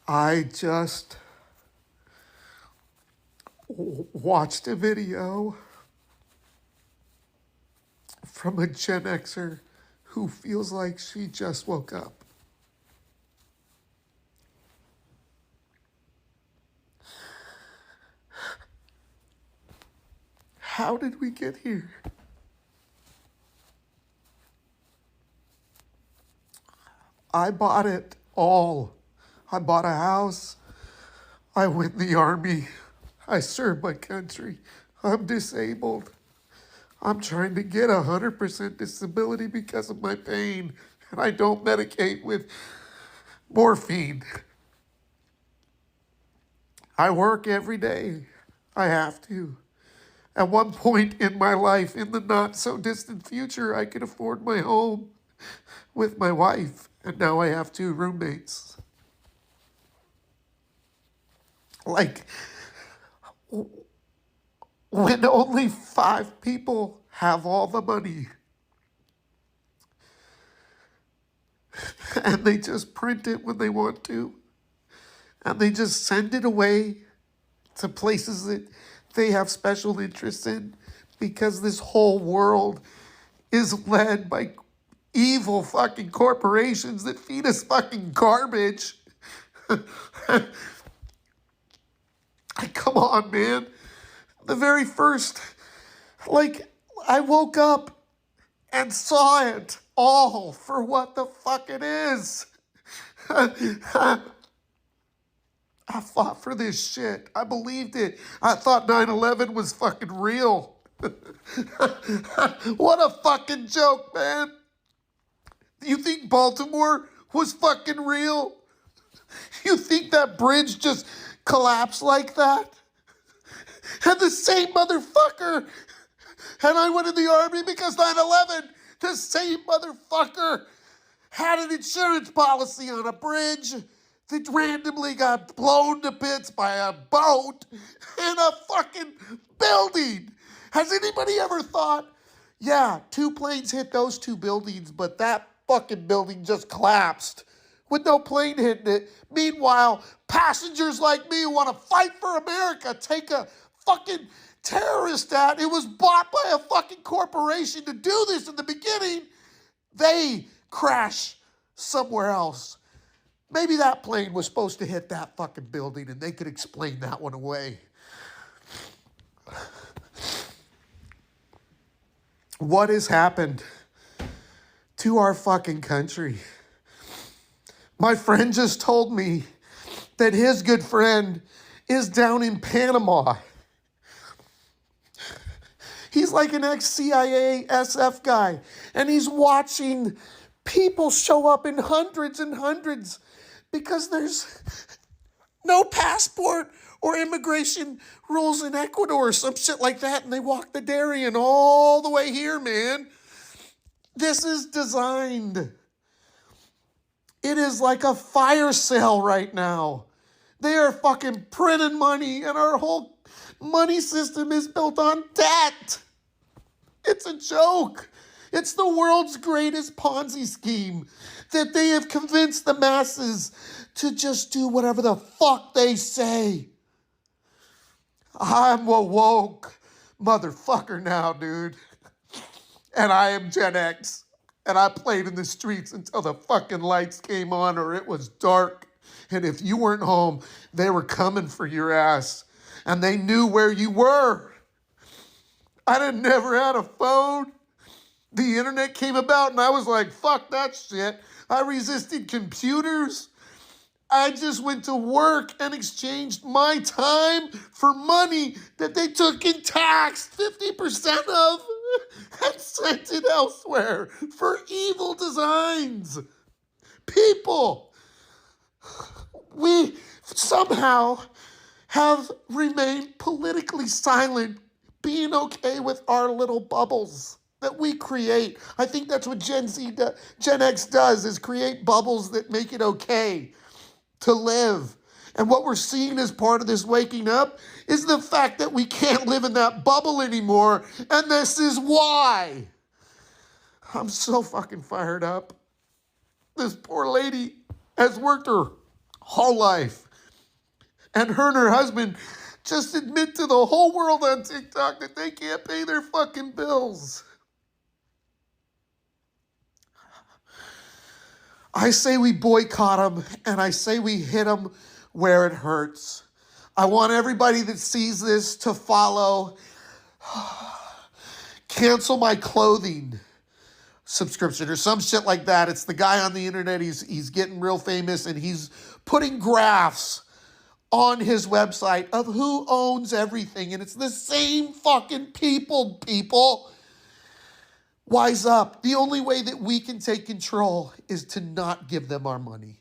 I just watched a video from a Gen Xer who feels like she just woke up. How did we get here? I bought it all. I bought a house. I went in the army. I served my country. I'm disabled. I'm trying to get 100% disability because of my pain, and I don't medicate with morphine. I work every day. I have to. At one point in my life, in the not so distant future, I could afford my home with my wife, and now I have 2 roommates. Like, when only 5 people have all the money and they just print it when they want to and they just send it away to places that they have special interests in because this whole world is led by evil fucking corporations that feed us fucking garbage. Come on, man. The very first, I woke up and saw it all for what the fuck it is. I fought for this shit. I believed it. I thought 9/11 was fucking real. What a fucking joke, man. You think Baltimore was fucking real? You think that bridge just collapsed like that? And the same motherfucker, and I went in the army because 9/11, the same motherfucker had an insurance policy on a bridge that randomly got blown to bits by a boat in a fucking building. Has anybody ever thought, yeah, 2 planes hit those 2 buildings, but that fucking building just collapsed with no plane hitting it? Meanwhile, passengers like me who want to fight for America take a fucking terrorist act. It was bought by a fucking corporation to do this in the beginning. They crash somewhere else. Maybe that plane was supposed to hit that fucking building and they could explain that one away. What has happened to our fucking country? My friend just told me that his good friend is down in Panama. He's like an ex-CIA SF guy, and he's watching people show up in hundreds and hundreds because there's no passport or immigration rules in Ecuador or some shit like that, and they walk the Darien all the way here, man. This is designed. It is like a fire sale right now. They are fucking printing money, and our whole money system is built on debt. It's a joke. It's the world's greatest Ponzi scheme that they have convinced the masses to just do whatever the fuck they say. I'm a woke motherfucker now, dude. And I am Gen X. And I played in the streets until the fucking lights came on or it was dark. And if you weren't home, they were coming for your ass. And they knew where you were. I never had a phone. The internet came about and I was like, fuck that shit. I resisted computers. I just went to work and exchanged my time for money that they took in tax 50% of and sent it elsewhere for evil designs. People, we somehow have remained politically silent, being okay with our little bubbles that we create. I think that's what Gen X does, is create bubbles that make it okay to live. And what we're seeing as part of this waking up is the fact that we can't live in that bubble anymore. And this is why. I'm so fucking fired up. This poor lady has worked her whole life. And her husband just admit to the whole world on TikTok that they can't pay their fucking bills. I say we boycott them, and I say we hit them where it hurts. I want everybody that sees this to follow Cancel My Clothing subscription or some shit like that. It's the guy on the internet. He's getting real famous, and he's putting graphs on his website of who owns everything, and it's the same fucking people. Wise up. The only way that we can take control is to not give them our money.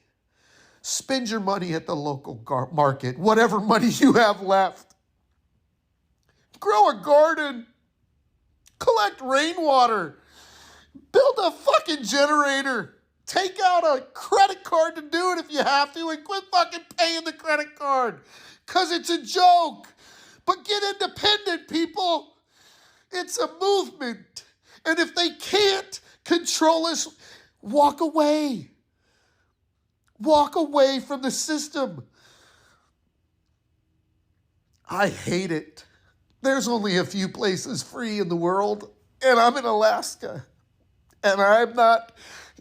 Spend your money at the local market, whatever money you have left. Grow a garden. Collect rainwater. Build a fucking generator. Take out a credit card to do it if you have to, and quit fucking paying the credit card. Because it's a joke. But get independent, people. It's a movement. And if they can't control us, walk away. Walk away from the system. I hate it. There's only a few places free in the world, and I'm in Alaska. And I'm not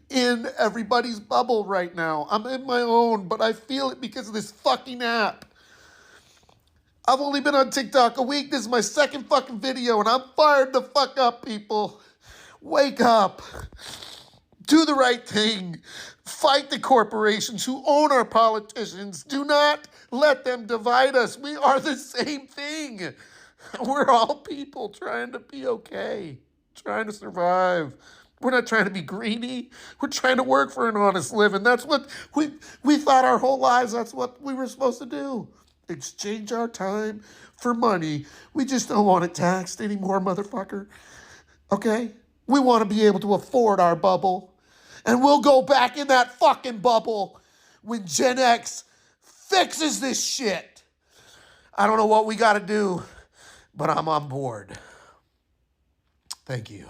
in everybody's bubble right now. I'm in my own, but I feel it because of this fucking app. I've only been on TikTok a week. This is my second fucking video, and I'm fired the fuck up, people. Wake up. Do the right thing. Fight the corporations who own our politicians. Do not let them divide us. We are the same thing. We're all people trying to be okay, trying to survive. We're not trying to be greedy. We're trying to work for an honest living. That's what we thought our whole lives. That's what we were supposed to do. Exchange our time for money. We just don't want it taxed anymore, motherfucker. Okay? We want to be able to afford our bubble. And we'll go back in that fucking bubble when Gen X fixes this shit. I don't know what we got to do, but I'm on board. Thank you.